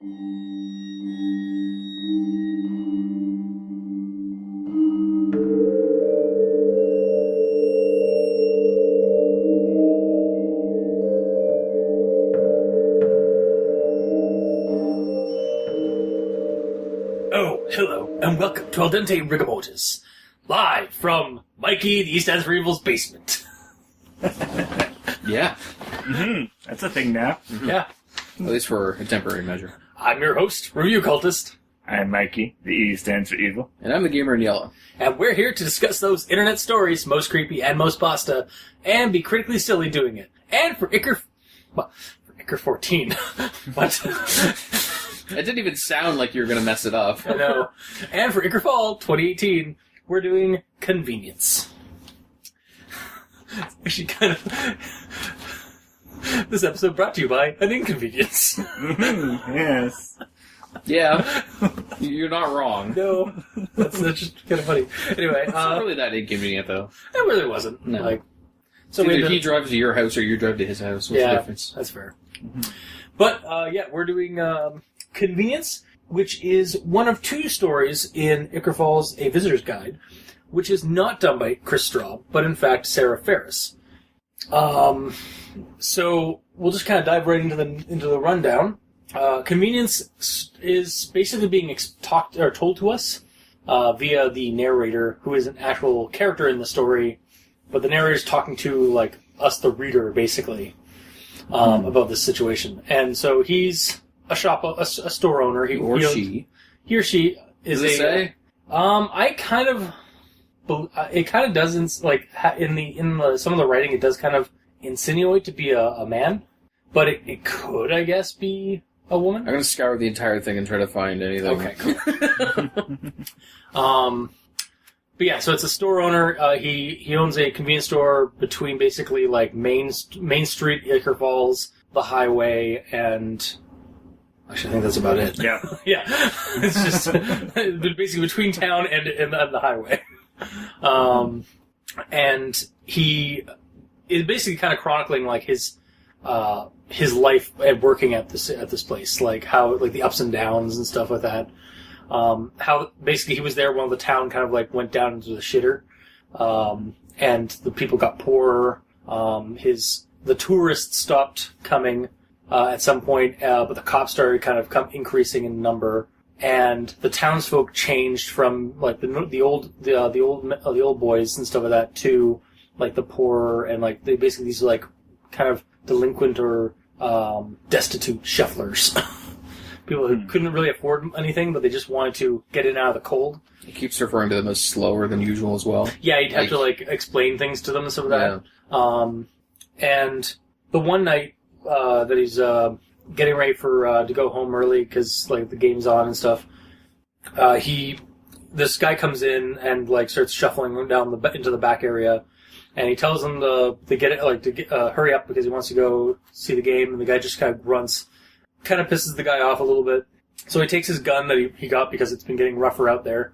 Oh, hello, and welcome to Al Dente Rigamortis, live from Mikey, the East Ends for Evil's basement. Yeah. Mm-hmm. That's a thing now. Mm-hmm. Yeah. At least for a temporary measure. I'm your host, Review Cultist. I'm Mikey, the E stands for evil. And I'm the gamer in yellow. And we're here to discuss those internet stories, most creepy and most pasta, and be critically silly doing it. And for Icker 14. What? It didn't even sound like you were going to mess it up. I know. And for Icker Fall 2018, we're doing Convenience. Actually, kind of... This episode brought to you by an inconvenience. Mm-hmm. Yes. Yeah. You're not wrong. No. That's just kind of funny. Anyway, It's not really that inconvenient, though. it really wasn't. No. Like, So we either ended he up- drives to your house or you drive to his house. What's the difference? That's fair. Mm-hmm. But, yeah, we're doing Convenience, which is one of two stories in Icker Falls, A Visitor's Guide, which is not done by Kris Straub, but in fact Sarah Pharris. So we'll just kind of dive right into the rundown. Convenience is basically being told to us via the narrator, who is an actual character in the story, but the narrator is talking to like us, the reader, basically, about this situation. And so he's a store owner. He or she is Does it say? I kind of. It kind of doesn't like in the some of the writing. It does kind of insinuate to be a man, but it could, I guess, be a woman. I'm going to scour the entire thing and try to find anything. Okay, cool. But yeah, so it's a store owner. He owns a convenience store between basically like Main Street, Icker Falls, the highway, and actually I think that's about it. Yeah. Yeah, it's just basically between town and the highway. And he is basically kind of chronicling like his life at working at this place, like how like the ups and downs and stuff like that. How basically he was there when the town kind of like went down into the shitter, and the people got poorer. The tourists stopped coming at some point, but the cops started kind of increasing in number. And the townsfolk changed from like the old boys and stuff like that to like the poorer and like they basically these like kind of delinquent or destitute shufflers, people who couldn't really afford anything, but they just wanted to get in and out of the cold. He keeps referring to them as slower than usual as well. Yeah, you'd have to like explain things to them and stuff like that. Yeah. And the one night that he's getting ready for to go home early because like the game's on and stuff. This guy comes in and like starts shuffling down into the back area, and he tells him to hurry up because he wants to go see the game. And the guy just kind of grunts, kind of pisses the guy off a little bit. So he takes his gun that he got because it's been getting rougher out there,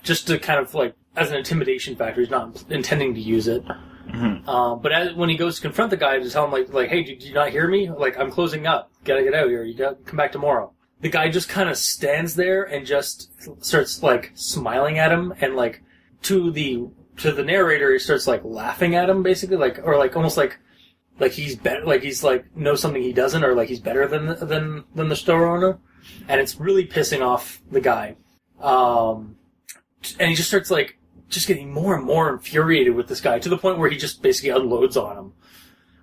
just to kind of like as an intimidation factor. He's not intending to use it. Mm-hmm. But when he goes to confront the guy to tell him like, hey, did you not hear me? Like, I'm closing up. Gotta get out of here. You gotta come back tomorrow. The guy just kind of stands there and just starts like smiling at him, and like to the narrator, he starts like laughing at him, basically, like or like almost like he's better, like he's like knows something he doesn't, or like he's better than the store owner, and it's really pissing off the guy. And he just starts like. Just getting more and more infuriated with this guy to the point where he just basically unloads on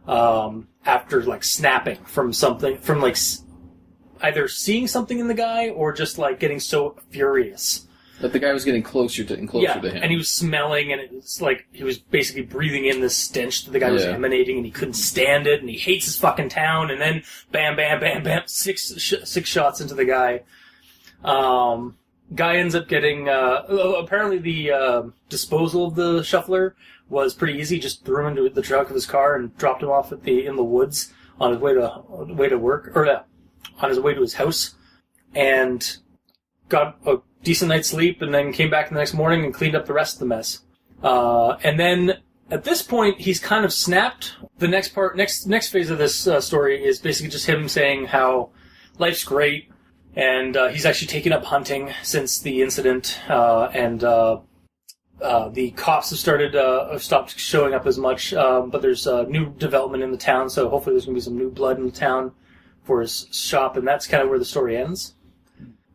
him after like snapping from like either seeing something in the guy or just like getting so furious that the guy was getting closer to him. And he was smelling, and it was like he was basically breathing in this stench that the guy was emanating, and he couldn't stand it, and he hates his fucking town. And then bam, bam, bam, bam, six shots into the guy. Guy ends up getting, apparently the disposal of the shuffler was pretty easy. Just threw him into the trunk of his car and dropped him off in the woods on his way to work, or on his way to his house, and got a decent night's sleep, and then came back the next morning and cleaned up the rest of the mess. And then at this point, he's kind of snapped. The next phase of this story is basically just him saying how, life's great, and he's actually taken up hunting since the incident, and the cops have stopped showing up as much, but there's new development in the town, so hopefully there's going to be some new blood in the town for his shop, and that's kind of where the story ends.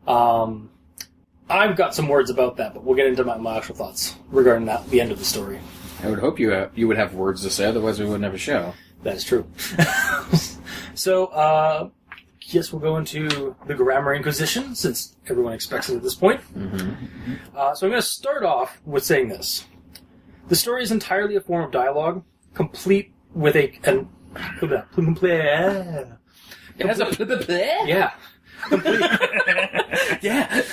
I've got some words about that, but we'll get into my actual thoughts regarding the end of the story. I would hope you would have words to say, otherwise we wouldn't have a show. That is true. So, yes, we'll go into the Grammar Inquisition, since everyone expects it at this point. Mm-hmm. So I'm going to start off with saying this. The story is entirely a form of dialogue, complete with a... It has a... Yeah. Complete. Yeah.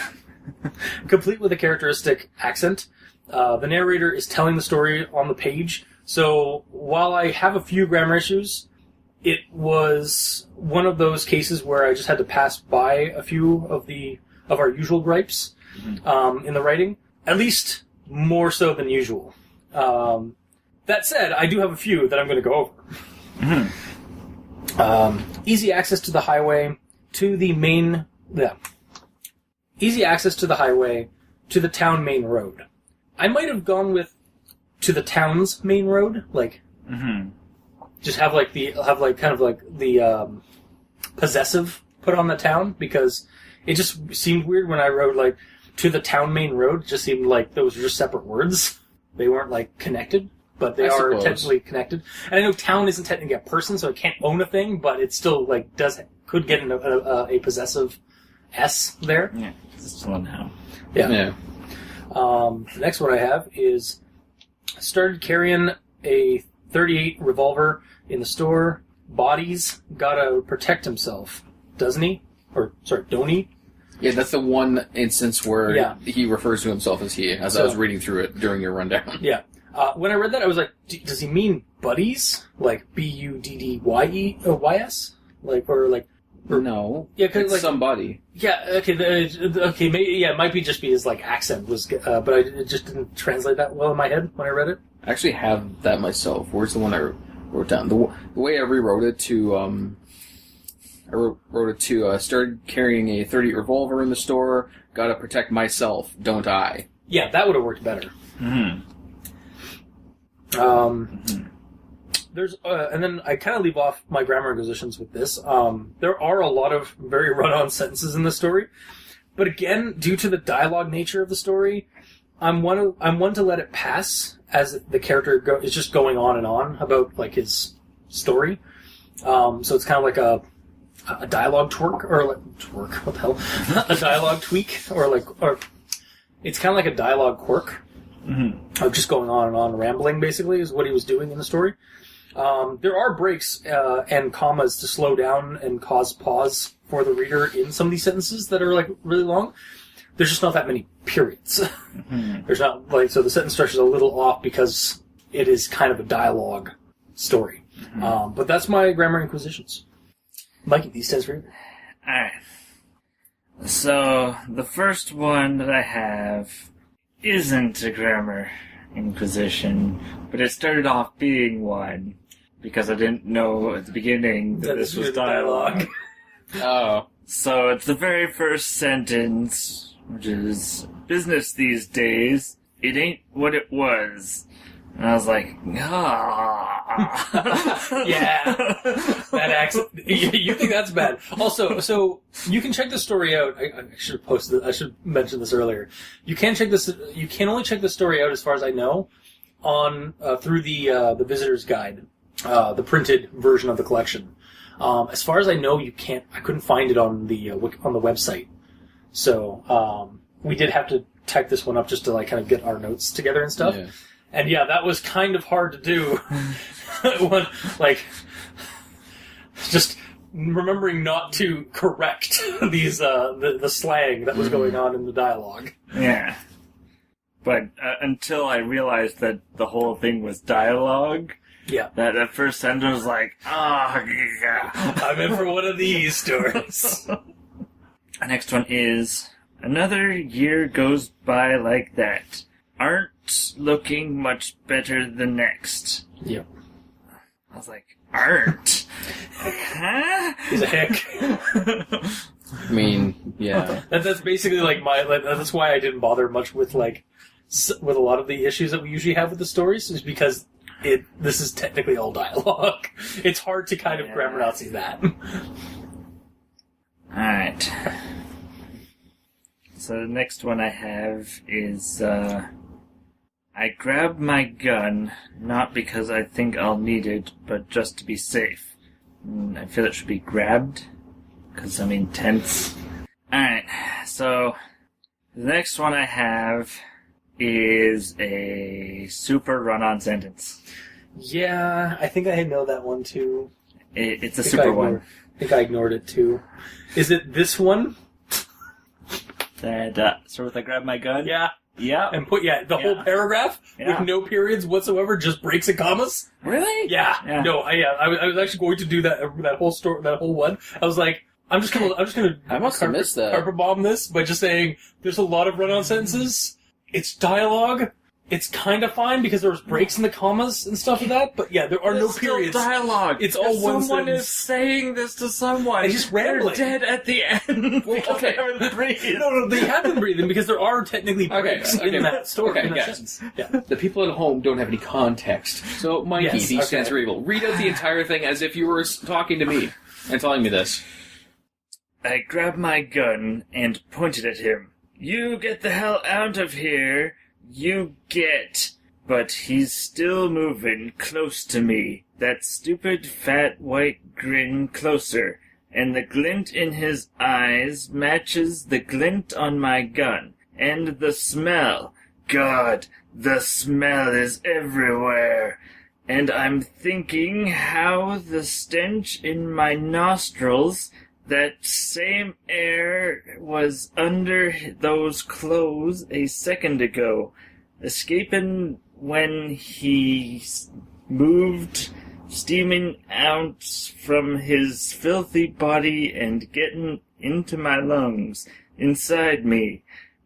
Complete with a characteristic accent. The narrator is telling the story on the page, so while I have a few grammar issues, it was one of those cases where I just had to pass by a few of our usual gripes in the writing, at least more so than usual. That said, I do have a few that I'm going to go over. Easy access to the highway, to the main... Yeah. Easy access to the highway, to the town main road. I might have gone with to the town's main road, like... Just have the possessive put on the town, because it just seemed weird when I wrote like to the town main road. It just seemed like those were just separate words. They weren't like connected, but they are technically connected. And I know town isn't technically a person, so it can't own a thing, but it still like could get a possessive S there. Yeah, it's still a noun. Yeah. The next one I have is started carrying a .38 revolver in the store. Bodies gotta protect himself, doesn't he? Don't he? Yeah, that's the one instance where he refers to himself as he, as I was reading through it during your rundown. Yeah. When I read that, I was like, does he mean buddies? Like BUDDYES? No. Yeah, because like somebody. Yeah. Okay. Maybe. Yeah. It might just be his like accent was, but it just didn't translate that well in my head when I read it. I actually have that myself. Where's the one I wrote down? The way I rewrote it to started carrying a .38 revolver in the store. Gotta protect myself, don't I? Yeah, that would have worked better. There's and then I kind of leave off my grammar inquisitions with this. There are a lot of very run-on sentences in the story, but again, due to the dialogue nature of the story, I'm one to let it pass as the character is just going on and on about like his story. So it's kind of like a dialogue twerk what the hell? A dialogue tweak or it's kind of like a dialogue quirk of just going on and on, rambling basically is what he was doing in the story. There are breaks and commas to slow down and cause pause for the reader in some of these sentences that are like really long. There's just not that many periods. There's not so the sentence structure is a little off because it is kind of a dialogue story. But that's my grammar inquisitions. Mikey, these stands for you. Alright. So, the first one that I have isn't a grammar inquisition, but it started off being one because I didn't know at the beginning that this was dialogue. Oh. So it's the very first sentence, which is, business these days, it ain't what it was. And I was like, Yeah. That accent. You think that's bad. Also, so you can check the story out. I should have posted I should mention this earlier. You can only check the story out, as far as I know, on through the visitor's guide, the printed version of the collection. As far as I know, I couldn't find it on the website. So we did have to type this one up just to like kind of get our notes together and stuff. Yeah. And yeah, that was kind of hard to do. Just remembering not to correct these the slang that was going on in the dialogue. Yeah. But until I realized that the whole thing was dialogue, Yeah. that first sentence was like, I'm in for one of these stories. The next one is, another year goes by like that. Aren't looking much better the next. Yep. I was like, aren't. Huh? He's a hick. I mean, yeah. That's basically like that's why I didn't bother much with with a lot of the issues that we usually have with the stories, is because this is technically all dialogue. It's hard to kind of grammar Nazi that. Alright. So the next one I have is, I grab my gun, not because I think I'll need it, but just to be safe. I feel it should be grabbed, because I'm intense. Alright, so the next one I have is a super run-on sentence. Yeah, I think I know that one too. It's a super one. I think I ignored it too. Is it this one? That, so if I grab my gun? Yeah. Yeah. And put, the whole paragraph with no periods whatsoever, just breaks and commas? Really? Yeah. No, I was actually going to do that whole story, that whole one. I was like, I'm just gonna I must have missed that. carpet bomb this by just saying there's a lot of run-on sentences. It's dialogue. It's kind of fine because there's breaks in the commas and stuff like that, but there are no periods. Still dialogue. It's all if one someone sentence. is saying this to someone, and just rambling. They're dead at the end. Okay. They haven't breathed. No, they have been breathing because there are technically breaks in that story. Okay, in that guys. sentence. Yeah. The people at home don't have any context. So, Mikey, these stands for evil. Read out the entire thing as if you were talking to me and telling me this. I grabbed my gun and pointed at him. You get the hell out of here. You get. But he's still moving close to me. That stupid fat white grin closer. And the glint in his eyes matches the glint on my gun. And the smell. God, the smell is everywhere. And I'm thinking how the stench in my nostrils, that same air was under those clothes a second ago, escaping when he moved, steaming out from his filthy body and getting into my lungs, inside me.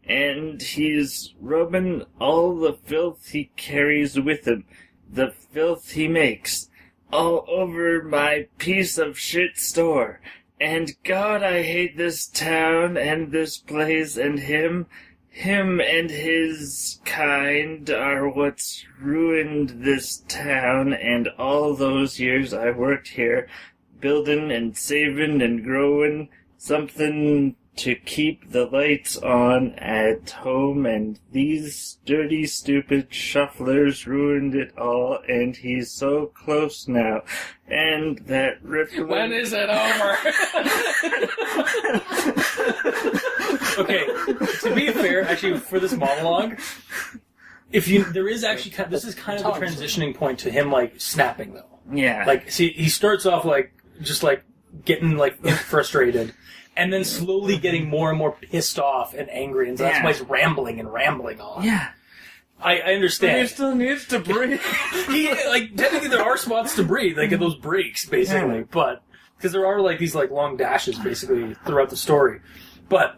And he's rubbing all the filth he carries with him, the filth he makes, all over my piece of shit store. And God, I hate this town and this place and him. Him and his kind are what's ruined this town and all those years I worked here, building and saving and growing something to keep the lights on at home, and these dirty, stupid shufflers ruined it all, and he's so close now. And that rippling... When is it over? Okay, to be fair, actually, for this monologue, there is actually this is kind of the transitioning point to him snapping though. Yeah. See, he starts off just getting frustrated, and then slowly getting more and more pissed off and angry, and so that's why he's rambling on. Yeah. I understand. But he still needs to breathe. Technically there are spots to breathe, at those breaks, basically, but because there are these long dashes basically throughout the story, but.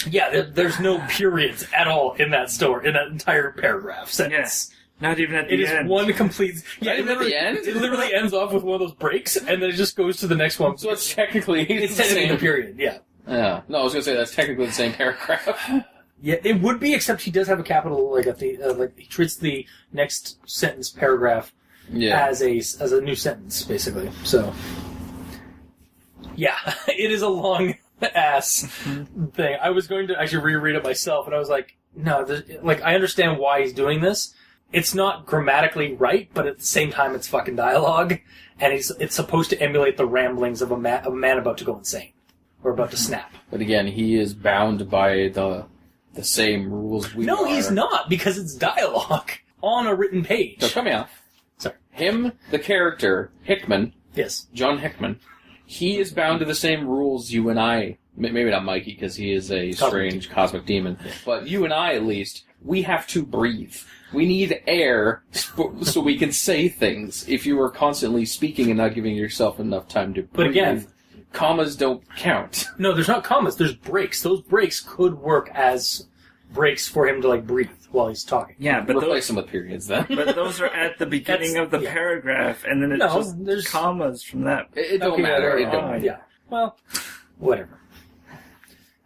Yeah, there's no periods at all in that story, in that entire paragraph sentence. Yeah, not even at the end. It is one complete... Yeah, at the end? It literally ends off with one of those breaks, and then it just goes to the next one. So it's technically the same period, yeah. Yeah. No, I was going to say that's technically the same paragraph. Yeah, it would be, except he does have a capital, at the, he treats the next sentence paragraph as a new sentence, basically. So, yeah, it is a long... ass thing. I was going to actually reread it myself, and I was like, no, I understand why he's doing this. It's not grammatically right, but at the same time, it's fucking dialogue, and it's supposed to emulate the ramblings of a man about to go insane or about to snap. But again, he is bound by the same rules we are. No, he's not, because it's dialogue on a written page. So come here. Sorry. Him, the character, Hickman. Yes. John Hickman. He is bound to the same rules you and I, maybe not Mikey because he is a strange cosmic demon, but you and I at least, we have to breathe. We need air so we can say things. If you are constantly speaking and not giving yourself enough time to breathe, but again, commas don't count. No, there's not commas, there's breaks. Those breaks could work as breaks for him to like breathe while he's talking. Yeah, but Replace them with periods then. but those are at the beginning of the paragraph, and then it's there's commas from that. It don't matter. It don't matter. Yeah. Well, whatever.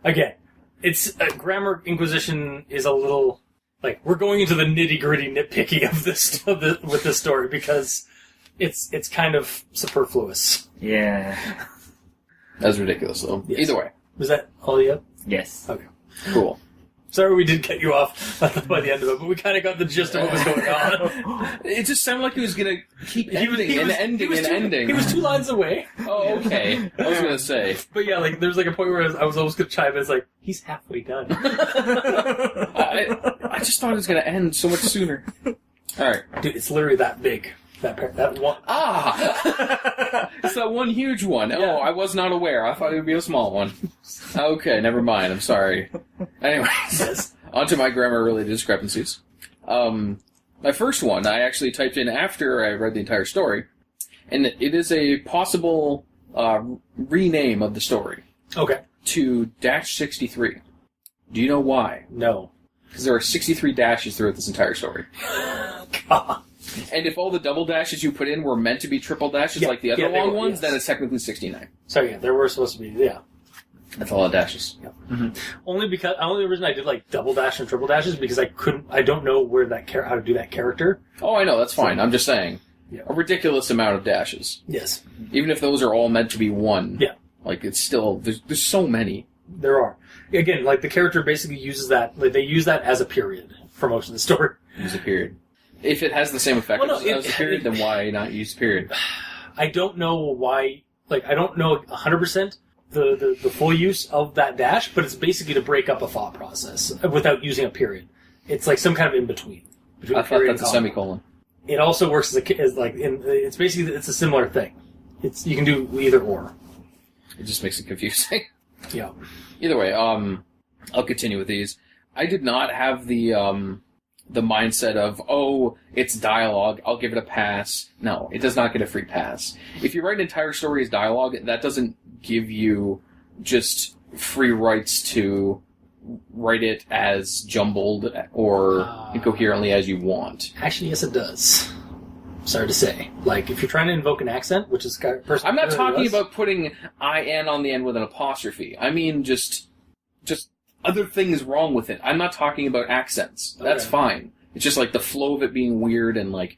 Again, it's grammar inquisition is a little like we're going into the nitty gritty nitpicky of this with this story because it's kind of superfluous. Yeah. That's ridiculous, though. Yes. Either way. Was that all you had? Yes. Okay. Cool. Sorry we did cut you off by the end of it, but we kind of got the gist of what was going on. It just sounded like he was going to keep ending. He was 2 lines away. Oh, okay. I was going to say. But yeah, like there's like a point where I was almost going to chime in. It's like, he's halfway done. I just thought it was going to end so much sooner. All right. Dude, it's literally that big. That one. Ah! It's that one huge one. Yeah. Oh, I was not aware. I thought it would be a small one. Okay, never mind. I'm sorry. Anyways, Yes. on to my grammar-related discrepancies. My first one, I actually typed in after I read the entire story, and it is a possible rename of the story Okay. to -63. Do you know why? No. Because there are 63 dashes throughout this entire story. God. And if all the double dashes you put in were meant to be triple dashes Yeah, like the other yeah, they long were, ones, yes. then it's technically 69. So yeah, there were supposed to be, yeah. That's a lot of dashes. Only the reason I did like double dash and triple dashes because I don't know where how to do that character. Oh, I know, that's fine. I'm just saying. Yeah. A ridiculous amount of dashes. Yes. Even if those are all meant to be one. Yeah. Like, it's still, there's so many. There are. Again, like the character basically uses that, like they use that as a period for most of the story. Use a period. If it has the same effect as a period, then why not use period? I don't know why, like I don't know 100% the full use of that dash, but it's basically to break up a thought process without using a period. It's like some kind of in-between. I thought that's a semicolon. It also works it's basically, it's a similar thing. You can do either or. It just makes it confusing. Yeah. Either way, I'll continue with these. I did not have the mindset of, oh, it's dialogue, I'll give it a pass. No, it does not get a free pass. If you write an entire story as dialogue, that doesn't give you just free rights to write it as jumbled or incoherently as you want. Actually, yes, it does. Sorry to say. Like, if you're trying to invoke an accent, which is personally... I'm not talking about putting IN on the end with an apostrophe. I mean just other things wrong with it. I'm not talking about accents. That's Okay. fine. It's just like the flow of it being weird and like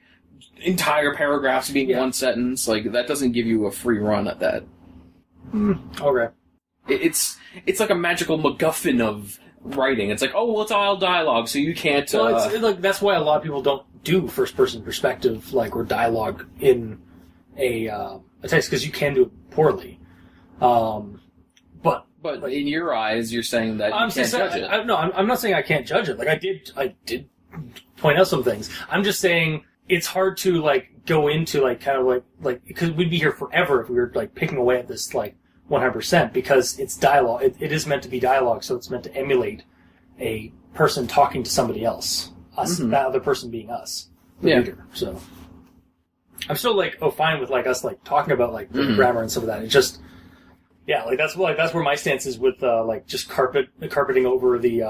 entire paragraphs being one sentence. Like, that doesn't give you a free run at that. Okay. It's like a magical MacGuffin of writing. It's like, oh, well, it's all dialogue, so you can't... Well, like, that's why a lot of people don't do first-person perspective, like, or dialogue in a text, because you can do it poorly. But in your eyes, you're saying that you can't judge it. I'm not saying I can't judge it. Like, I did point out some things. I'm just saying it's hard to, like, go into, like, kind of like, because we'd be here forever if we were, like, picking away at this, like, 100%, because it's dialogue. It is meant to be dialogue, so it's meant to emulate a person talking to somebody else. Us, that other person being us, the reader. So I'm still like, fine with like us like talking about like the grammar and some of that. It's just, yeah, like that's where my stance is with like just carpeting over the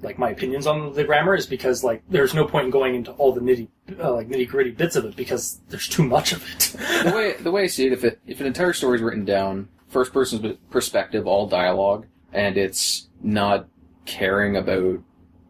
like my opinions on the grammar is because like there's no point in going into all the nitty gritty bits of it because there's too much of it. the way I see it, if an entire story is written down, first person perspective, all dialogue, and it's not caring about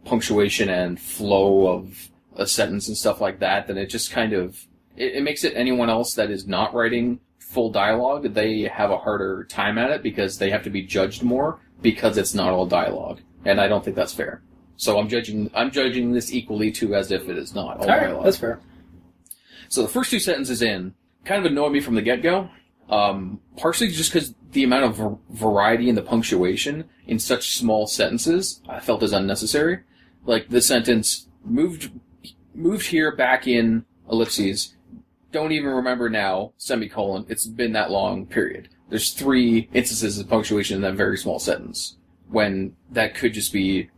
punctuation and flow of a sentence and stuff like that, then it just kind of it makes it anyone else that is not writing full dialogue, they have a harder time at it because they have to be judged more because it's not all dialogue, and I don't think that's fair. So I'm judging this equally too as if it is not all dialogue. Right, that's fair. So the first two sentences in kind of annoyed me from the get-go, partially just because the amount of variety in the punctuation in such small sentences I felt is unnecessary. Like the sentence, moved here, back in, ellipses, don't even remember now, semicolon, it's been that long, period. There's 3 instances of punctuation in that very small sentence, when that could just be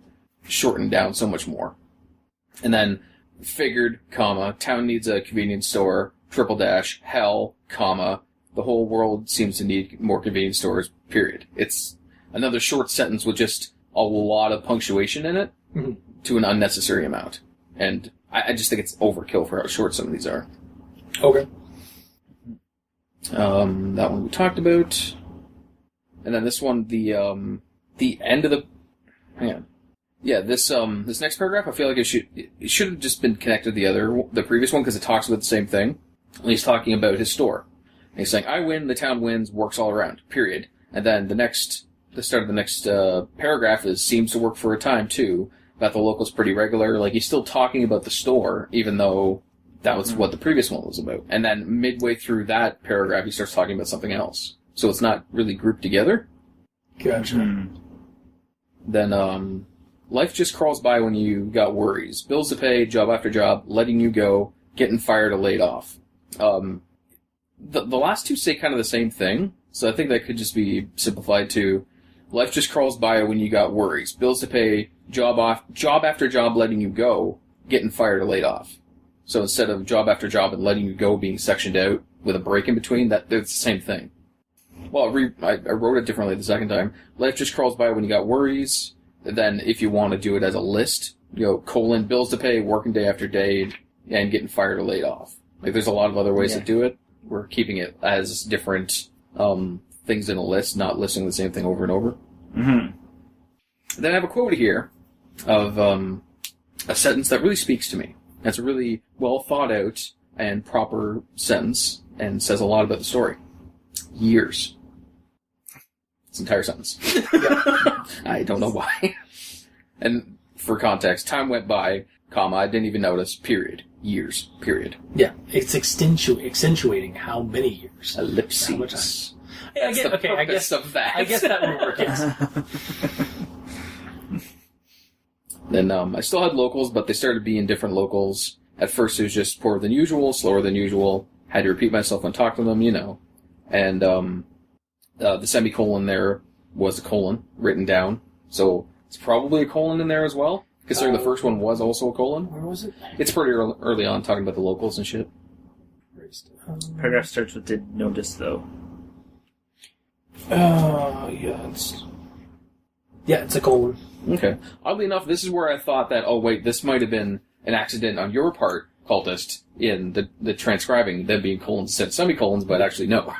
shortened down so much more. And then, figured, comma, town needs a convenience store, triple dash, hell, comma, the whole world seems to need more convenience stores, period. It's another short sentence with just a lot of punctuation in it, to an unnecessary amount. And I just think it's overkill for how short some of these are. Okay. That one we talked about. And then this one, the end of the... Hang on. Yeah, this next paragraph, I feel like it should have just been connected to the previous one, because it talks about the same thing. And he's talking about his store. And he's saying, I win, the town wins, works all around, period. And then the start of the next paragraph is, seems to work for a time, too. That the local's pretty regular. Like, he's still talking about the store, even though that was what the previous one was about. And then midway through that paragraph, he starts talking about something else. So it's not really grouped together. Gotcha. Then, life just crawls by when you got worries. Bills to pay, job after job, letting you go, getting fired or laid off. The last two say kind of the same thing, so I think that could just be simplified to, life just crawls by when you got worries. Bills to pay, job after job letting you go, getting fired or laid off. So instead of job after job and letting you go being sectioned out with a break in between, they're the same thing. Well, I wrote it differently the second time. Life just crawls by when you got worries. Then if you want to do it as a list, colon, bills to pay, working day after day, and getting fired or laid off. Like, there's a lot of other ways to do it. We're keeping it as different things in a list, not listing the same thing over and over. Mm-hmm. Then I have a quote here of a sentence that really speaks to me. It's a really well thought out and proper sentence, and says a lot about the story. Years. It's an entire sentence. I don't know why. And for context, time went by, comma, I didn't even notice, period. Years, period. Yeah, it's accentuating how many years. Ellipses. How much time. I guess of that. I guess that would work, yes. Then I still had locals, but they started being different locals. At first it was just poorer than usual, slower than usual. Had to repeat myself when talking to them, And the semicolon there was a colon written down. So it's probably a colon in there as well, considering the first one was also a colon. Where was it? It's pretty early on, talking about the locals and shit. Paragraph starts with "did notice," though. It's a colon. Okay. Oddly enough, this is where I thought that, oh wait, this might have been an accident on your part, cultist, in the transcribing, them being colons instead of semicolons, but actually no.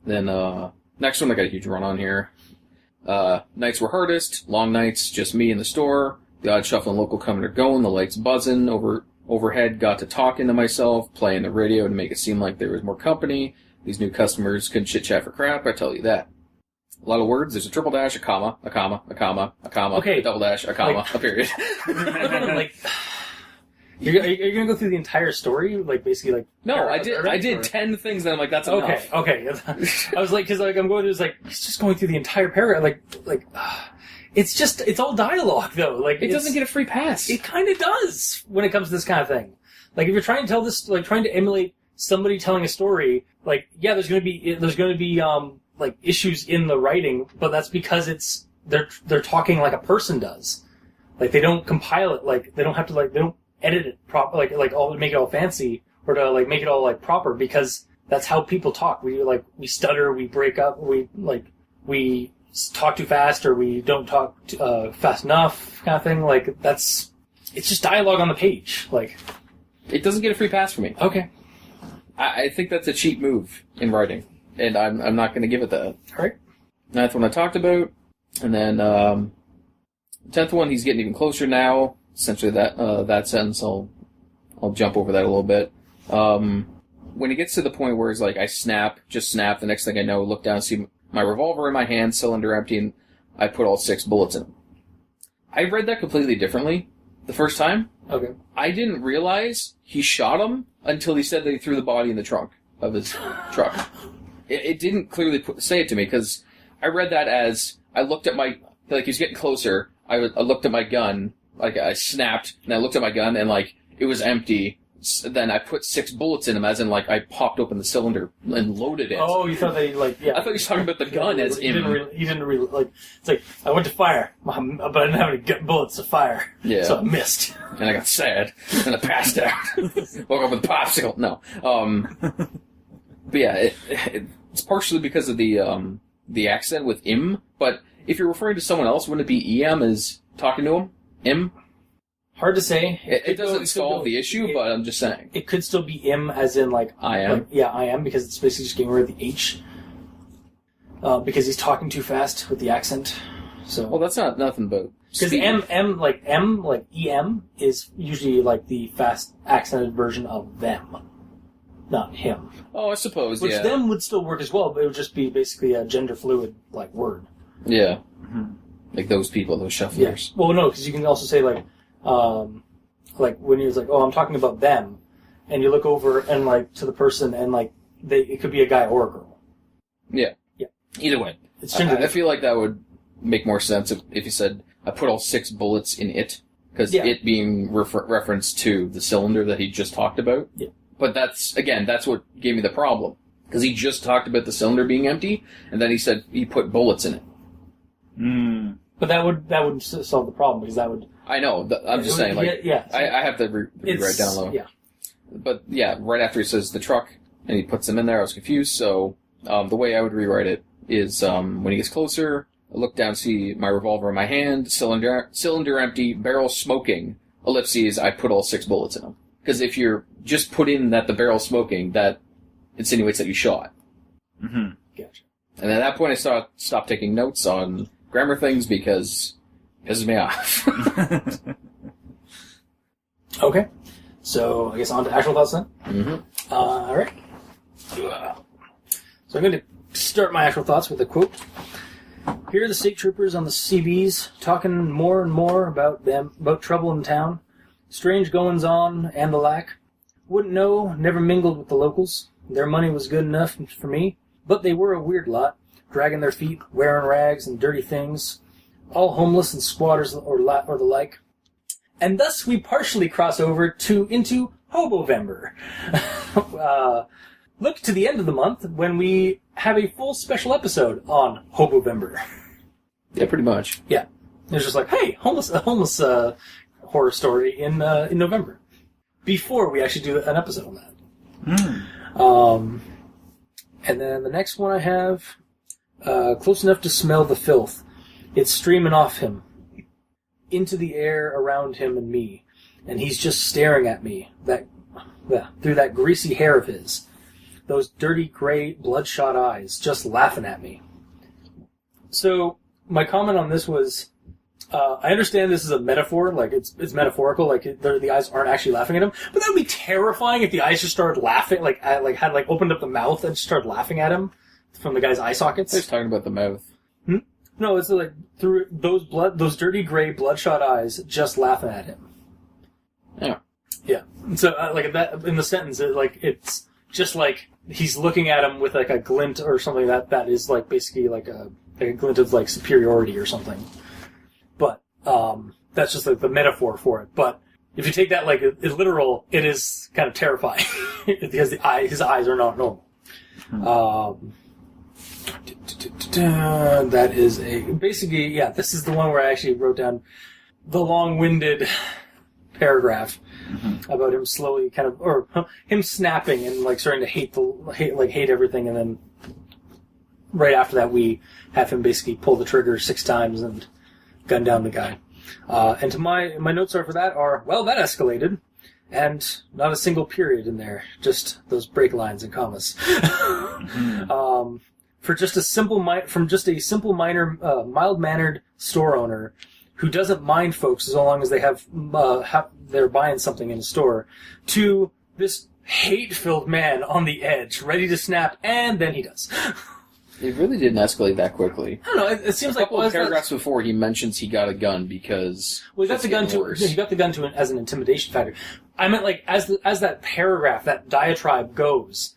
Then, next one, I got a huge run on here. Nights were hardest, long nights, just me in the store, the odd shuffling local coming or going, the lights buzzing, overhead got to talking to myself, playing the radio to make it seem like there was more company. These new customers couldn't chit-chat for crap, I tell you that. A lot of words, there's a triple dash, a comma, a comma, a comma, a comma, okay. A double dash, a comma, a period. You're going to go through the entire story? Like, basically, like... No, I did 10 things, and I'm like, that's enough. Okay. I was like, because like, I'm going to, like, he's just going through the entire paragraph, it's all dialogue, though. Like, it doesn't get a free pass. It kind of does, when it comes to this kind of thing. Like, if you're trying to tell this, like, trying to emulate somebody telling a story, like, yeah, there's going to be, like, issues in the writing, but that's because they're talking like a person does. Like, they don't compile it, like, they don't have to, like, they don't edit it proper, like all make it all fancy, or to, like, make it all, like, proper, because that's how people talk. We stutter, we break up, we talk too fast, or we don't talk fast enough, kind of thing. Like, it's just dialogue on the page. Like, it doesn't get a free pass for me. Okay. I think that's a cheap move in writing, and I'm not going to give it that. All right. Ninth one I talked about, and then 10th one, he's getting even closer now. Essentially, that sentence, I'll jump over that a little bit. When he gets to the point where he's like, I snap, the next thing I know, look down, see my revolver in my hand, cylinder empty, and I put all 6 bullets in him. I read that completely differently the first time. Okay. I didn't realize he shot him until he said that he threw the body in the trunk of his truck. It didn't clearly say it to me, because I read that as, I looked at he was getting closer, I looked at my gun, like, I snapped, and I looked at my gun, and, like, it was empty. Then I put 6 bullets in him, as in, like, I popped open the cylinder and loaded it. Oh, you thought that, yeah. I thought he was talking about the gun as in... You didn't really, like, it's like, I went to fire, but I didn't have any bullets to fire. Yeah. So I missed. And I got sad, and I passed out. Woke up with a popsicle. No. But yeah, it's partially because of the accent with im, but if you're referring to someone else, wouldn't it be em as talking to him? Him? Hard to say. It doesn't solve the issue, but I'm just saying. It could still be him, as in, like... I am? Like, yeah, I am, because it's basically just getting rid of the H. Because he's talking too fast with the accent. So. Well, that's not nothing but... Because M, like EM, is usually, like, the fast accented version of them. Not him. Oh, I suppose, Which them would still work as well, but it would just be basically a gender fluid, like, word. Yeah. Mm-hmm. Like those people, those shufflers. Yeah. Well, no, because you can also say, like when he was like, oh, I'm talking about them, and you look over and, like, to the person, and, like, it could be a guy or a girl. Yeah. Yeah. Either way. It's I feel like that would make more sense if you said, I put all 6 bullets in it, because it being reference to the cylinder that he just talked about. Yeah. But that's what gave me the problem. Because he just talked about the cylinder being empty, and then he said he put bullets in it. Mm. But that would solve the problem, because that would... I know. I'm just saying, like... Yeah. I have to rewrite down low. Yeah. But, yeah, right after he says the truck, and he puts them in there, I was confused, so the way I would rewrite it is when he gets closer, I look down, see my revolver in my hand, cylinder empty, barrel smoking, ellipses, I put all 6 bullets in them. Because if you're just put in that the barrel's smoking, that insinuates that you shot. Mm-hmm. Gotcha. And at that point, I stopped taking notes on grammar things because it pisses me off. Okay. So, I guess on to actual thoughts then? Mm-hmm. Alright. So I'm going to start my actual thoughts with a quote. Here are the state troopers on the CBs talking more and more about trouble in town. Strange goings-on and the lack. Wouldn't know, never mingled with the locals. Their money was good enough for me, but they were a weird lot, dragging their feet, wearing rags and dirty things, all homeless and squatters or the like. And thus we partially cross over into Hobovember. Look to the end of the month when we have a full special episode on Hobovember. Yeah, pretty much. Yeah. It's just like, hey, homeless horror story in November. Before we actually do an episode on that. Mm. And then the next one I have, close enough to smell the filth. It's streaming off him, into the air around him and me, and he's just staring at me, through that greasy hair of his. Those dirty, gray, bloodshot eyes, just laughing at me. So, my comment on this was, I understand this is a metaphor, like it's metaphorical, like the eyes aren't actually laughing at him, but that would be terrifying if the eyes just started laughing, had opened up the mouth and just started laughing at him from the guy's eye sockets. I was talking about the mouth. No, it's like through those dirty gray bloodshot eyes just laughing at him. Yeah. Yeah. So like that in the sentence, it's just like he's looking at him with like a glint or something that is like basically like a glint of like superiority or something. But that's just like the metaphor for it. But if you take that like literal, it is kind of terrifying because his eyes are not normal. That is basically this is the one where I actually wrote down the long-winded paragraph about him slowly him snapping and like starting to hate everything, and then right after that we have him basically pull the trigger 6 times and gun down the guy. And to my notes for that are, well, that escalated, and not a single period in there, just those break lines and commas. From just a simple mild-mannered store owner who doesn't mind folks as long as they they're buying something in a store, to this hate-filled man on the edge, ready to snap, and then he does. It really didn't escalate that quickly. I don't know. It seems a couple of paragraphs before he mentions he got a gun because he got the gun as an intimidation factor. I meant like as that paragraph, that diatribe goes,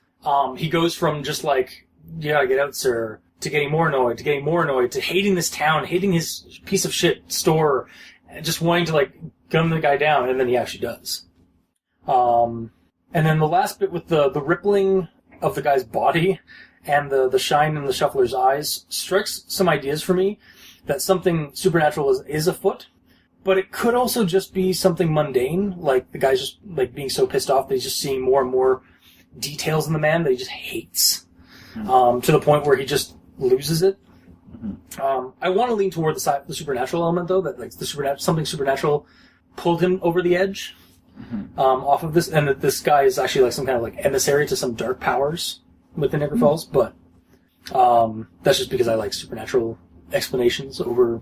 he goes from just like, you gotta get out, sir, to getting more annoyed, to hating this town, hating his piece of shit store, and just wanting to like gun the guy down, and then he actually does. And then the last bit with the rippling of the guy's body and the shine in the shuffler's eyes strikes some ideas for me that something supernatural is afoot, but it could also just be something mundane, like the guy's just like being so pissed off that he's just seeing more and more details in the man that he just hates, to the point where he just loses it. I want to lean toward the supernatural element, though, that like something supernatural pulled him over the edge off of this, and that this guy is actually like some kind of like emissary to some dark powers within Niagara Falls. But that's just because I like supernatural explanations over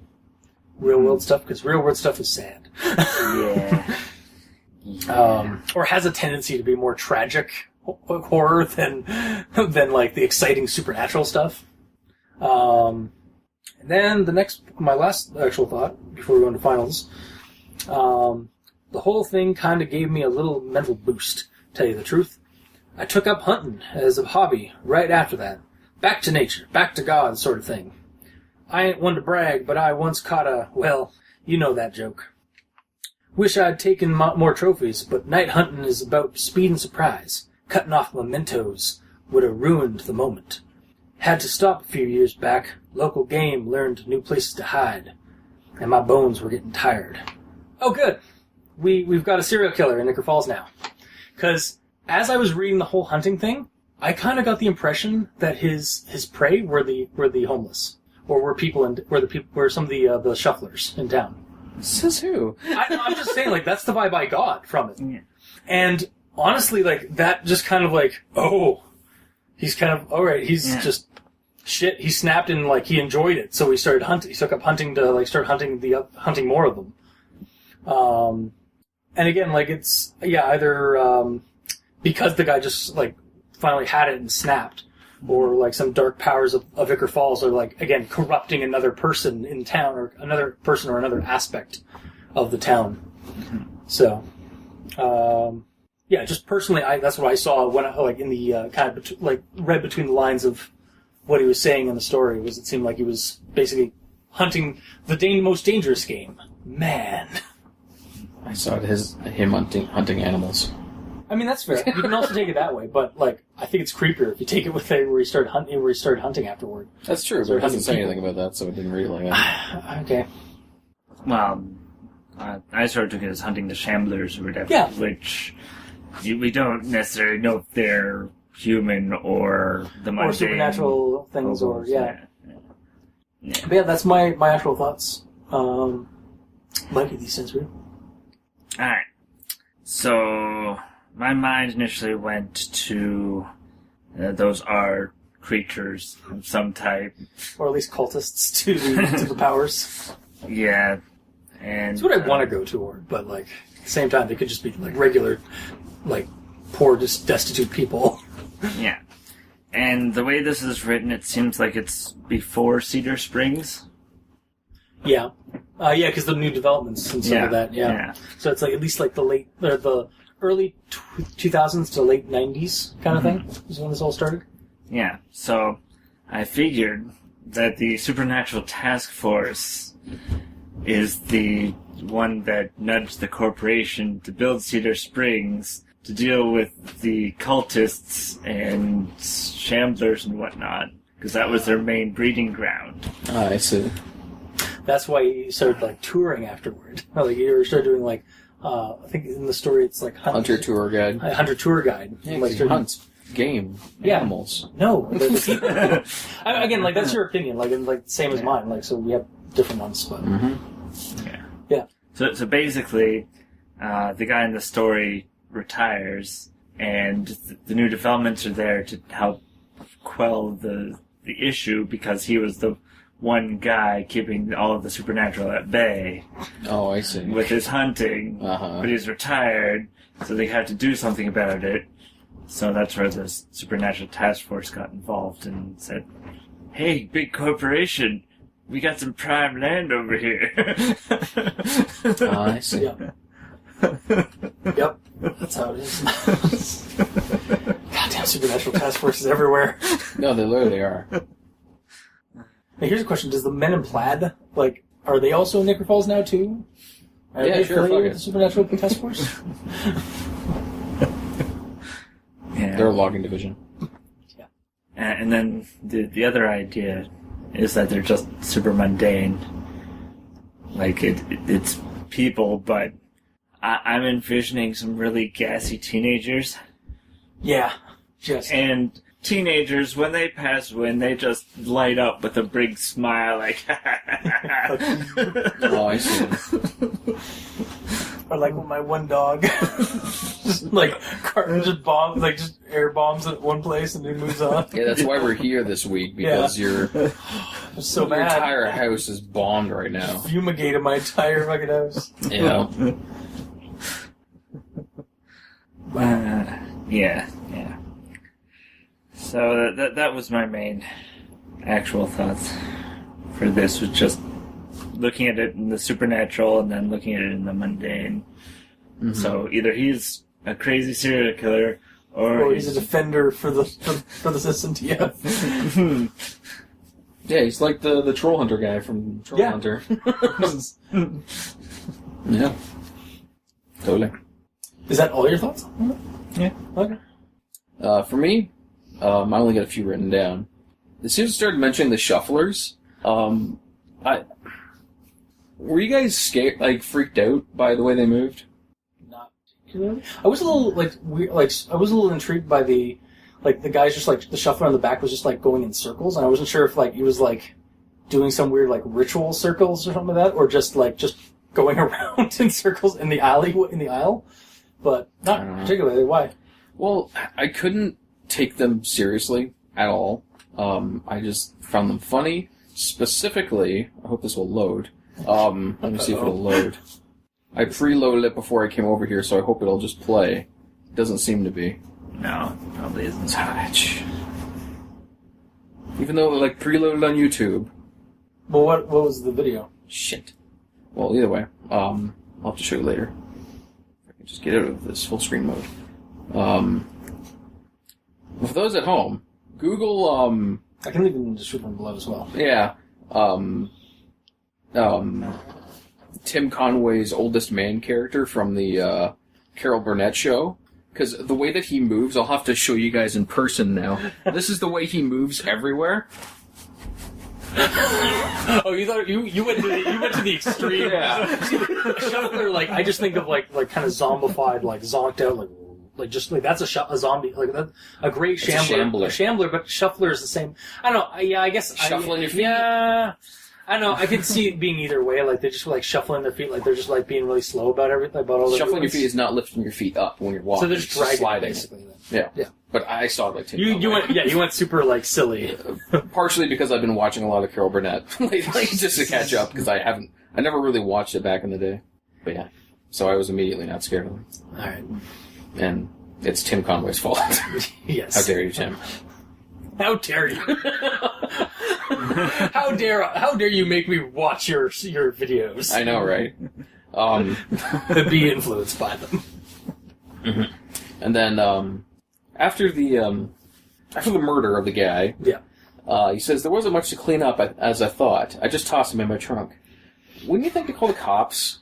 real world stuff, because real world stuff is sad. Or has a tendency to be more tragic horror than like the exciting supernatural stuff. And then my last actual thought before we go into finals, the whole thing kind of gave me a little mental boost, to tell you the truth. I took up hunting as a hobby right after that. Back to nature, back to God sort of thing. I ain't one to brag, but I once caught well, you know that joke. Wish I'd taken more trophies, but night hunting is about speed and surprise. Cutting off mementos would have ruined the moment. Had to stop a few years back. Local game learned new places to hide. And my bones were getting tired. Oh, good. We've got a serial killer in Niagara Falls now. Because as I was reading the whole hunting thing, I kind of got the impression that his prey were the homeless, or were some of the shufflers in town. Says who? I'm just saying, like, that's the vibe I got from it. Yeah. And honestly, like, that just kind of like, oh, he's kind of, alright, he's just, shit, he snapped and, like, he enjoyed it, so he started hunting, he took up hunting to, like, start hunting more of them. And again, like, it's, either, because the guy just, like, finally had it and snapped, or, like, some dark powers of Icar Falls are, like, again, corrupting another person in town, or another person or another aspect of the town. So, just personally, that's what I saw when I, like, in the, kind of, read between the lines of what he was saying in the story, was it seemed like he was basically hunting the most dangerous game. Man. I saw him hunting animals. I mean, that's fair. You can also take it that way, but, like, I think it's creepier if you take it with where he started hunting afterward. That's true, but it doesn't say anything about that, so it didn't read it like that. Okay. Well, I sort of took it as hunting the shamblers or whatever, which we don't necessarily know if they're human or the mundane. Or supernatural things, or, But yeah, that's my actual thoughts. Mikey, these things were. Alright. So, my mind initially went to those are creatures of some type. Or at least cultists to the powers. Yeah. And it's what I want to go toward, but, like, at the same time, they could just be, like, regular, like, poor, just destitute people. Yeah. And the way this is written, it seems like it's before Cedar Springs. Yeah. Because the new developments and some of that, yeah. So it's like at least like the early 2000s to late 90s kind of thing is when this all started. Yeah. So I figured that the Supernatural Task Force is the one that nudged the corporation to build Cedar Springs to deal with the cultists and shamblers and whatnot, because that was their main breeding ground. I see. That's why he started, like, touring afterward. Like, he started doing, like, I think in the story it's like... Hunter tour guide. Hunter tour guide. Yeah, like, he hunts game, animals. No. The people. Again, like, that's your opinion. Like, and, like, same as mine. Like, so we have different ones, but... Yeah. So basically, the guy in the story retires, and the new developments are there to help quell the issue, because he was the one guy keeping all of the supernatural at bay. Oh, I see. With his hunting, but he's retired, so they had to do something about it. So that's where the Supernatural Task Force got involved and said, "Hey, big corporation, we got some prime land over here." I see. Yep. That's how it is. Goddamn Supernatural Task Forces everywhere. No, they literally are. Now, here's a question. Does the Men in Plaid, like, are they also in Niagara Falls now, too? Are they affiliated with the Supernatural Task Force? They're a logging division. Yeah. And then the other idea is that they're just super mundane. Like, it's people, but I'm envisioning some really gassy teenagers. Yeah. Just. And teenagers, when they pass wind, they just light up with a big smile, like. Oh, I see. Or like when my one dog just like just bombs, like just air bombs at one place and then moves on. Yeah, that's why we're here this week, because your so your entire house is bombed right now. Fumigated my entire fucking house. Yeah. Yeah. So that was my main actual thoughts for this, was just looking at it in the supernatural and then looking at it in the mundane. Mm-hmm. So either he's a crazy serial killer, or he's a defender for the system. Yeah. Yeah, he's like the troll hunter guy from Troll Hunter. Yeah. Totally. Is that all your thoughts? Yeah. Okay. For me, I only got a few written down. As soon as I started mentioning the shufflers, were you guys scared, like freaked out by the way they moved? Not particularly. I was a little weird. I was a little intrigued by the guys just like the shuffler on the back was just like going in circles, and I wasn't sure if like he was like doing some weird like ritual circles or something like that, or just going around in circles in the aisle, but not particularly. Why? Well, I couldn't take them seriously at all. I just found them funny. Specifically, I hope this will load. Let me see if it'll load. I preloaded it before I came over here, so I hope it'll just play. It doesn't seem to be. No, probably isn't. Touch. Even though it preloaded on YouTube. Well, what was the video? Shit. Well, either way, I'll have to show you later. If I can just get out of this full screen mode. For those at home, Google. I can leave it in the description below as well. Yeah. Tim Conway's oldest man character from the Carol Burnett show. Because the way that he moves, I'll have to show you guys in person now. This is the way he moves everywhere. Oh, you thought you went to the extreme. Yeah. See, a shuffler, I just think of like kind of zombified, zonked out, that's a zombie, a great shambler. A shambler, but shuffler is the same. I don't know. Yeah, I guess shuffling your feet. Yeah. I don't know. I could see it being either way. They just shuffling their feet. They're just being really slow about everything. About all shuffling your feet is not lifting your feet up when you're walking. So they're just dragging, sliding. Basically. Then. Yeah. But I saw it Tim you went super silly. Partially because I've been watching a lot of Carol Burnett lately, just to catch up, because I never really watched it back in the day. But yeah, so I was immediately not scared of him. All right. And it's Tim Conway's fault. Yes. How dare you, Tim? How dare you? How dare you make me watch your videos? I know, right? Be influenced by them. Mm-hmm. And then after the murder of the guy, he says there wasn't much to clean up as I thought. I just tossed him in my trunk. Wouldn't you think to call the cops?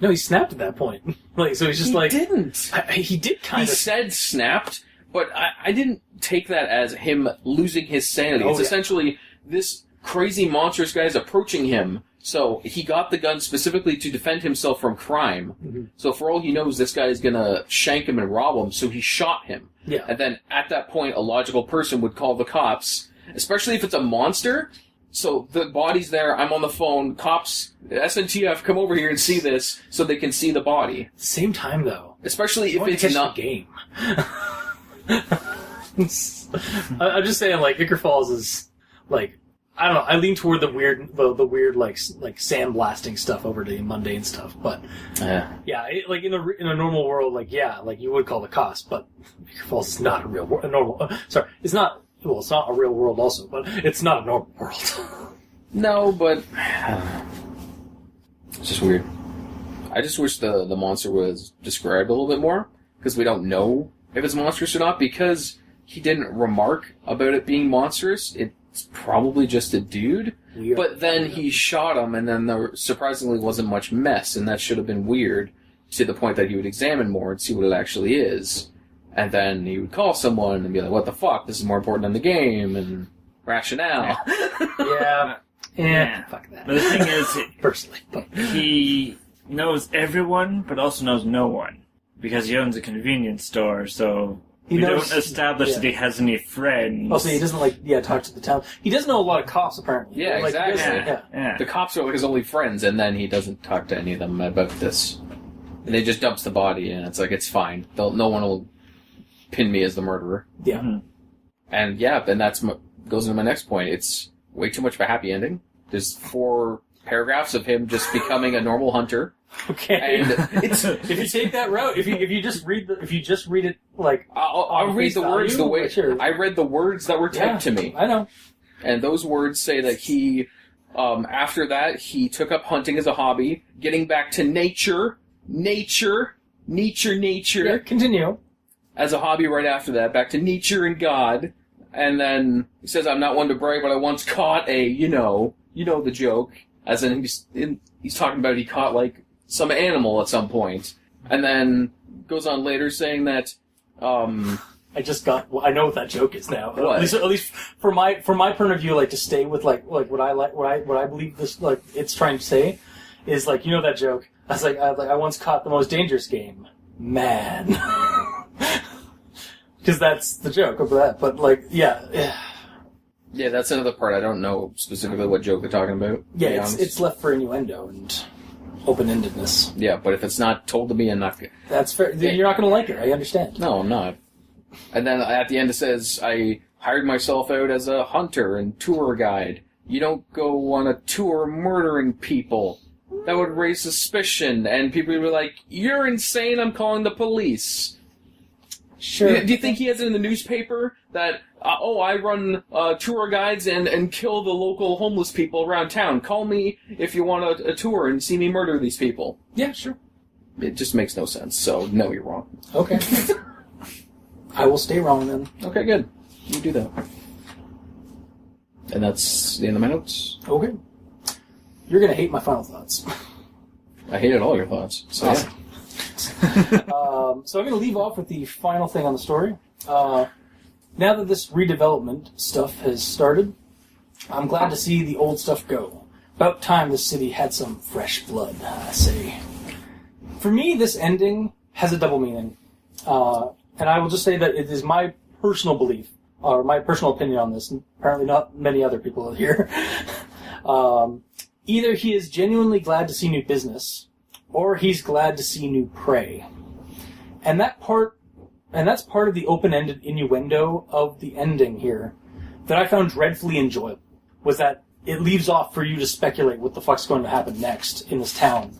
No, he snapped at that point. So he's just he didn't. He did kind of. He said snapped, but I didn't take that as him losing his sanity. It's essentially this crazy monstrous guy is approaching him, so he got the gun specifically to defend himself from crime. Mm-hmm. So for all he knows, this guy is gonna shank him and rob him, so he shot him. Yeah. And then at that point, a logical person would call the cops, especially if it's a monster. So the body's there, I'm on the phone, cops, SNTF, come over here and see this, so they can see the body. Same time, though. Especially if it's not... the game. I'm just saying, Icar Falls is, I don't know, I lean toward the weird, sandblasting stuff over the mundane stuff, but... Yeah, in a normal world, you would call the cops, but Icar Falls is not a real world, it's not... Well, it's not a real world also, but it's not a normal world. No, but... It's just weird. I just wish the monster was described a little bit more, because we don't know if it's monstrous or not, because he didn't remark about it being monstrous. It's probably just a dude. Weird. But then he shot him, and then there surprisingly wasn't much mess, and that should have been weird, to the point that he would examine more and see what it actually is. And then he would call someone and be like, what the fuck? This is more important than the game, and rationale. Yeah. Fuck that. But the thing is, personally, he knows everyone, but also knows no one. Because he owns a convenience store, so We don't establish that he has any friends. Oh, so he doesn't, talk to the town. He doesn't know a lot of cops, apparently. Yeah, exactly. Yeah. The cops are his only friends, and then he doesn't talk to any of them about this. And they just dumps the body, and it's like, it's fine. No one will pin me as the murderer. Yeah. Mm-hmm. And then that's goes into my next point. It's way too much of a happy ending. There's 4 paragraphs of him just becoming a normal hunter. Okay. And it's if you take that route, if you just read it like I'll read the words the way I read the words that were typed to me. I know. And those words say that he after that he took up hunting as a hobby, getting back to nature. Yeah, continue. As a hobby right after that, back to nature and God. And then he says, I'm not one to brag, but I once caught a, you know the joke. As in, he's talking about he caught, some animal at some point. And then goes on later saying that, I know what that joke is now. What? At least for my point of view, to stay with, what I believe this, it's trying to say is, that joke. I was I once caught the most dangerous game. Man. Because that's the joke of that. But, yeah. Yeah, that's another part. I don't know specifically what joke they're talking about. Yeah, it's left for innuendo and open-endedness. Yeah, but if it's not told to me, I'm not good. That's fair. You're not going to like it. I understand. No, I'm not. And then at the end it says, I hired myself out as a hunter and tour guide. You don't go on a tour murdering people. That would raise suspicion, and people would be like, you're insane, I'm calling the police. Sure. Do you think he has it in the newspaper that, I run tour guides and kill the local homeless people around town. Call me if you want a tour and see me murder these people. Yeah, sure. It just makes no sense, so no, you're wrong. Okay. I will stay wrong then. Okay, good. You do that. And that's the end of my notes. Okay. You're going to hate my final thoughts. I hated all your thoughts. So awesome. So I'm going to leave off with the final thing on the story. Now that this redevelopment stuff has started, I'm glad to see the old stuff go. About time this city had some fresh blood, I say. For me, this ending has a double meaning. And I will just say that it is my personal belief, or my personal opinion on this, and apparently not many other people here. Either he is genuinely glad to see new business, or he's glad to see new prey. And that's part of the open-ended innuendo of the ending here that I found dreadfully enjoyable, was that it leaves off for you to speculate what the fuck's going to happen next in this town.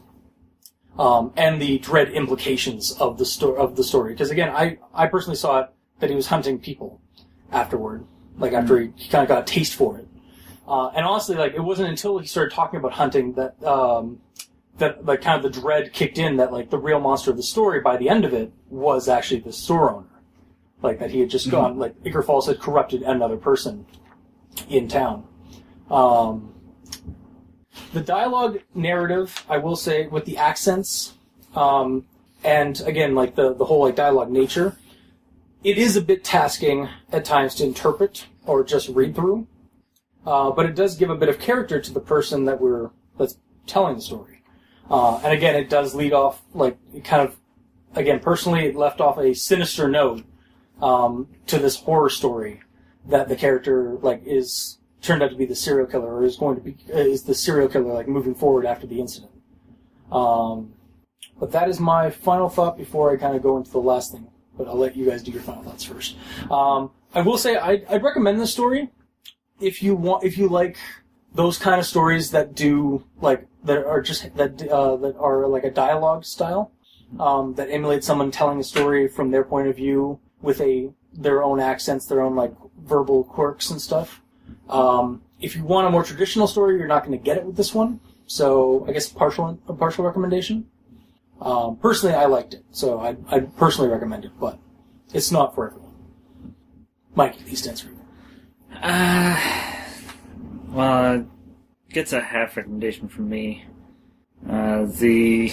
And the dread implications of the story. Because again, I personally saw it that he was hunting people afterward. After he kind of got a taste for it. And honestly, it wasn't until he started talking about hunting that kind of the dread kicked in that the real monster of the story by the end of it was actually the store owner. That he had just gone, Iker Falls had corrupted another person in town. The dialogue narrative, I will say, with the accents, and again, the whole Mm-hmm. dialogue nature, it is a bit tasking at times to interpret or just read through. But it does give a bit of character to the person that's telling the story. And again, it does lead off, personally, it left off a sinister note, to this horror story that the character, is turned out to be the serial killer, or is the serial killer, moving forward after the incident. But that is my final thought before I kind of go into the last thing. But I'll let you guys do your final thoughts first. I will say, I'd recommend this story if you like those kind of stories that do that are like a dialogue style, that emulate someone telling a story from their point of view with their own accents, their own verbal quirks and stuff. If you want a more traditional story, you're not going to get it with this one. So I guess a partial recommendation. Personally, I liked it, so I'd personally recommend it, but it's not for everyone. Mike, these stands for you. Well, it gets a half recommendation from me. The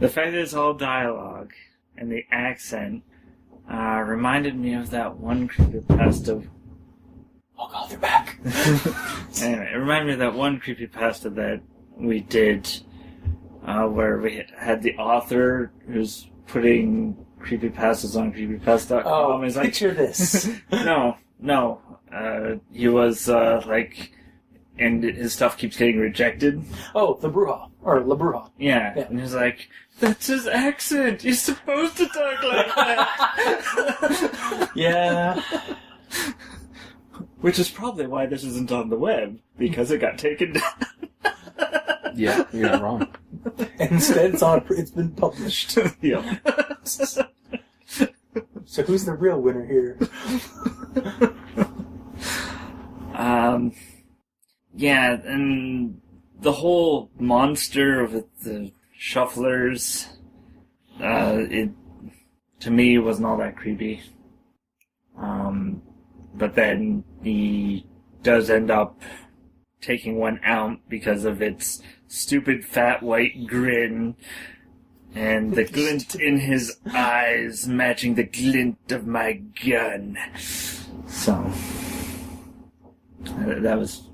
fact that it's all dialogue and the accent reminded me of that one creepypasta. Oh god, they're back. Anyway, it reminded me of that one creepypasta that we did, where we had the author who's putting creepypastas on creepypasta.com. Oh, is like, picture this. no. He was and his stuff keeps getting rejected. Oh, the Bruja. Or La Bruja. Yeah. And he's like, that's his accent. You're supposed to talk like that. Yeah. Which is probably why this isn't on the web, because it got taken down. Yeah, you're not wrong. Instead, it's been published. Yeah. So who's the real winner here? Yeah, and the whole monster with the shufflers, it, to me, wasn't all that creepy. But then he does end up taking one out because of its stupid fat white grin and the glint in his eyes matching the glint of my gun. So, that was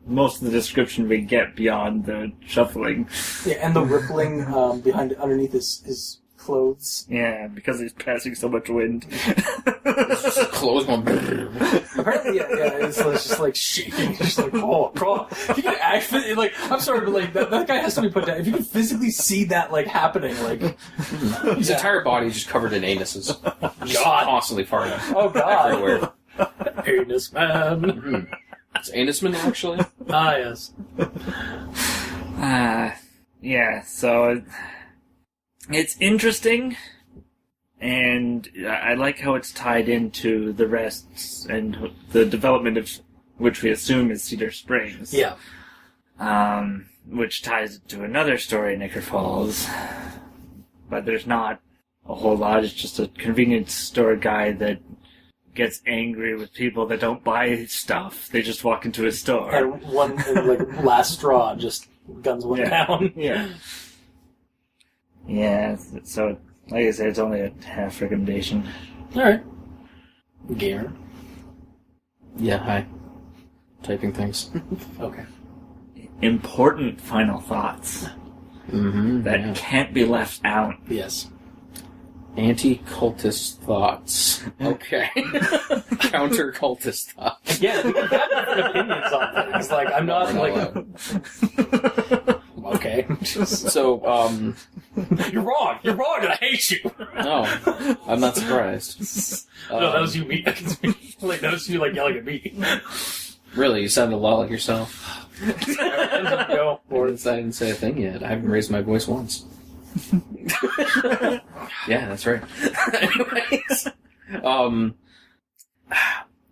most of the description we get beyond the shuffling. Yeah, and the rippling underneath his clothes. Yeah, because he's passing so much wind. Clothes going. Apparently, yeah, it's just like shaking. It's just like, oh god! If you can actually, like, I'm sorry, but like that guy has to be put down. If you can physically see that like happening, like His entire body is just covered in anuses. Just God. constantly farting. Oh god! Everywhere. Anus man. Mm-hmm. It's anusman, actually. Ah yes. Yeah, so it's interesting, and I like how it's tied into the rest and the development of which we assume is Cedar Springs. Yeah. Which ties it to another story, Nicker Falls. But there's not a whole lot. It's just a convenience store guy that gets angry with people that don't buy stuff. They just walk into a store. And one like last straw, just guns went down. Yeah. Yeah, so, like I said, it's only a half recommendation. Alright. Gamer. Yeah, hi. Typing things. Okay. Important final thoughts that can't be left out. Yes. Anti-cultist thoughts. Okay. Counter-cultist thoughts. Yeah, we can have different opinions on things. Like, I'm not like... Okay. So, You're wrong, and I hate you! no, I'm not surprised. No, that was you, me. Like, that was you, like, yelling at me. Really, you sounded a lot like yourself. Go. I didn't say a thing yet. I haven't raised my voice once. Yeah, that's right. Anyways,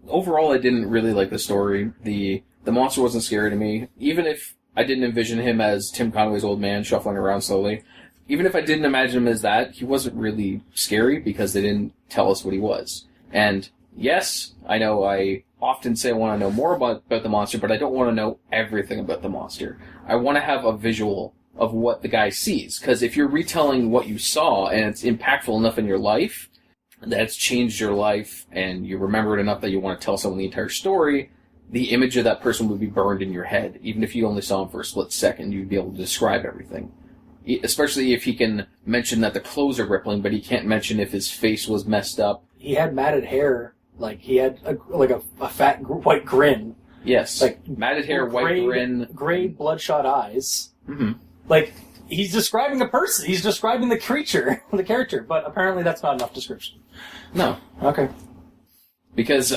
overall, I didn't really like the story. The monster wasn't scary to me, even if I didn't envision him as Tim Conway's old man shuffling around slowly. Even if I didn't imagine him as that, he wasn't really scary because they didn't tell us what he was. And yes, I know I often say I want to know more about the monster, but I don't want to know everything about the monster. I want to have a visual of what the guy sees. Because if you're retelling what you saw and it's impactful enough in your life, that's changed your life, and you remember it enough that you want to tell someone the entire story, the image of that person would be burned in your head. Even if you only saw him for a split second, you'd be able to describe everything. Especially if he can mention that the clothes are rippling, but he can't mention if his face was messed up. He had matted hair. Like, he had a fat white grin. Yes. Like, matted hair, white grin. Gray bloodshot eyes. Mm-hmm. Like, he's describing a person. He's describing the creature, the character. But apparently that's not enough description. No. Okay. Because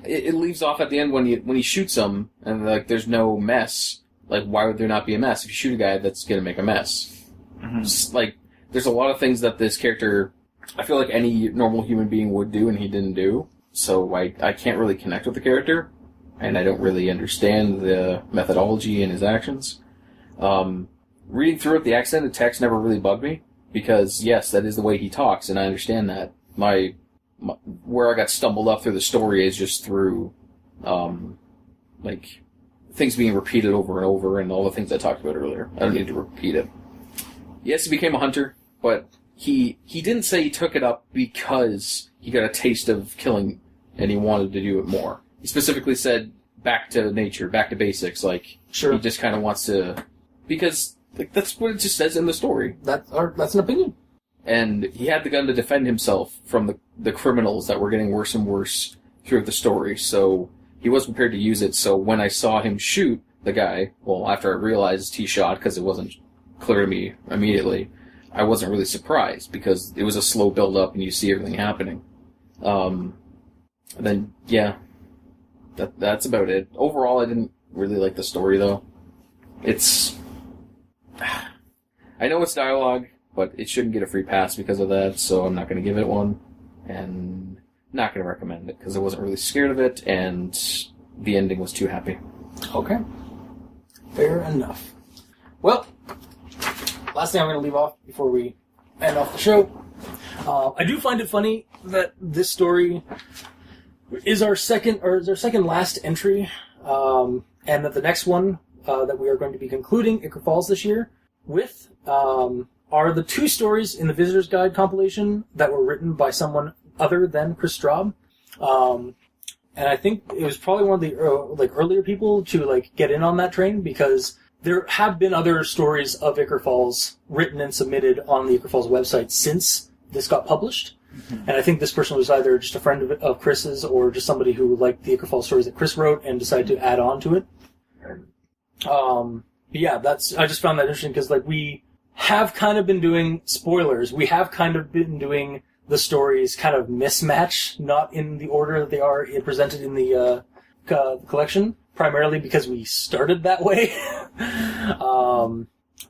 it leaves off at the end when he shoots him, and like there's no mess. Like, why would there not be a mess? If you shoot a guy, that's gonna make a mess. Mm-hmm. Like, there's a lot of things that this character, I feel like any normal human being would do, and he didn't do. So I can't really connect with the character, and I don't really understand the methodology in his actions. Reading through it, the accented text never really bugged me, because yes, that is the way he talks, and I understand that. Where I got stumbled up through the story is just through, like, things being repeated over and over, and all the things I talked about earlier. I don't need to repeat it. Yes, he became a hunter, but he didn't say he took it up because he got a taste of killing, and he wanted to do it more. He specifically said, back to nature, back to basics, like, sure. He just kind of wants to, because, like, that's what it just says in the story. That's an opinion. And he had the gun to defend himself from the criminals that were getting worse and worse throughout the story, so he was prepared to use it. So when I saw him shoot the guy, well, after I realized he shot, because it wasn't clear to me immediately, I wasn't really surprised, because it was a slow build-up and you see everything happening. Then, yeah, that's about it. Overall, I didn't really like the story, though. I know it's dialogue, but it shouldn't get a free pass because of that, so I'm not going to give it one, and not going to recommend it, because I wasn't really scared of it, and the ending was too happy. Okay. Fair enough. Well, last thing I'm going to leave off before we end off the show. I do find it funny that this story is our second last entry, and that the next one that we are going to be concluding Ichor Falls this year with are the 2 stories in the Visitor's Guide compilation that were written by someone other than Kris Straub. And I think it was probably one of the earlier people to get in on that train, because there have been other stories of Ichor Falls written and submitted on the Ichor Falls website since this got published. Mm-hmm. And I think this person was either just a friend of Chris's or just somebody who liked the Ichor Falls stories that Kris wrote and decided to add on to it. Yeah, I just found that interesting, because we have kind of been doing spoilers. We have kind of been doing the stories kind of mismatch, not in the order that they are presented in the collection, primarily because we started that way.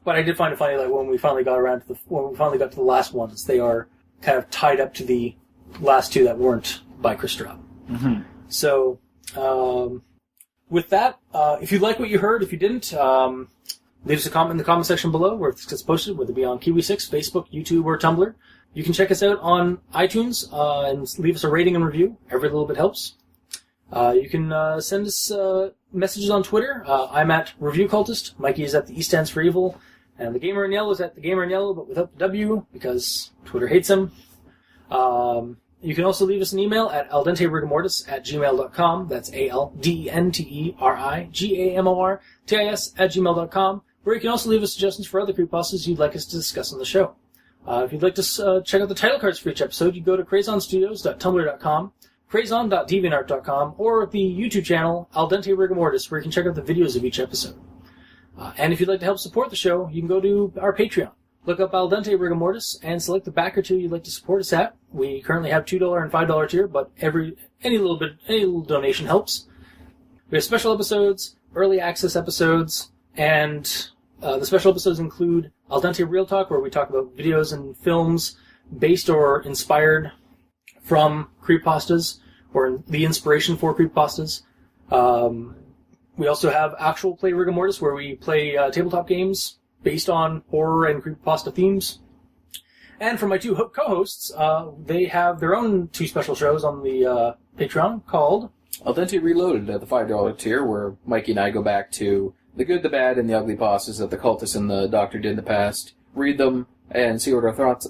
But I did find it funny, when we finally got to the last ones, they are kind of tied up to the last 2 that weren't by Kris Straub. Mm-hmm. So, with that, if you like what you heard, if you didn't, leave us a comment in the comment section below where it gets posted, whether it be on Kiwi6, Facebook, YouTube, or Tumblr. You can check us out on iTunes and leave us a rating and review. Every little bit helps. You can send us messages on Twitter. I'm at Review Cultist. Mikey is at the E stands for Evil. And the Gamer in Yellow is at the Gamer in Yellow, but without the W, because Twitter hates him. You can also leave us an email at aldenterigamortis@gmail.com. That's aldenterigamortis@gmail.com. Where you can also leave us suggestions for other creepypastas you'd like us to discuss on the show. If you'd like to check out the title cards for each episode, you go to crazonstudios.tumblr.com, crazon.deviantart.com, or the YouTube channel, Al Dente Rigamortis, where you can check out the videos of each episode. And if you'd like to help support the show, you can go to our Patreon. Look up Al Dente Rigamortis and select the backer tier you'd like to support us at. We currently have $2 and $5 tier, but any little donation helps. We have special episodes, early access episodes, and the special episodes include Al Dente Real Talk, where we talk about videos and films based or inspired from creepypastas, or the inspiration for creepypastas. We also have Actual Play Rigor Mortis, where we play tabletop games based on horror and creepypasta themes. And for my 2 co-hosts, they have their own 2 special shows on the Patreon called Al Dente Reloaded at the $5 tier, where Mikey and I go back to the good, the bad, and the ugly pastas that the cultists and the Doctor did in the past. Read them and see what our thoughts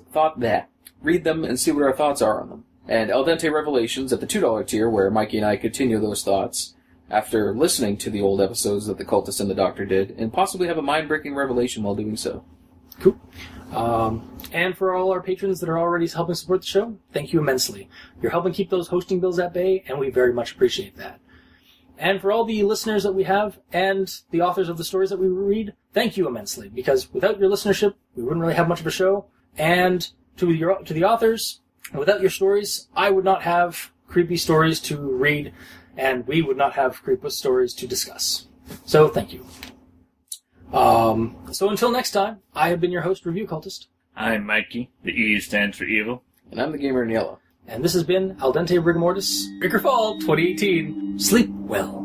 are on them. And Al Dente Revelations at the $2 tier, where Mikey and I continue those thoughts after listening to the old episodes that the cultists and the Doctor did, and possibly have a mind-breaking revelation while doing so. Cool. And for all our patrons that are already helping support the show, thank you immensely. You're helping keep those hosting bills at bay, and we very much appreciate that. And for all the listeners that we have, and the authors of the stories that we read, thank you immensely, because without your listenership, we wouldn't really have much of a show. And to the authors, without your stories, I would not have creepy stories to read, and we would not have creepy stories to discuss. So, thank you. So until next time, I have been your host, Review Cultist. I'm Mikey. The E stands for Evil. And I'm the Gamer in Yellow. And this has been Al Dente Rigamortis, Ichor Fall 2018. Sleep well.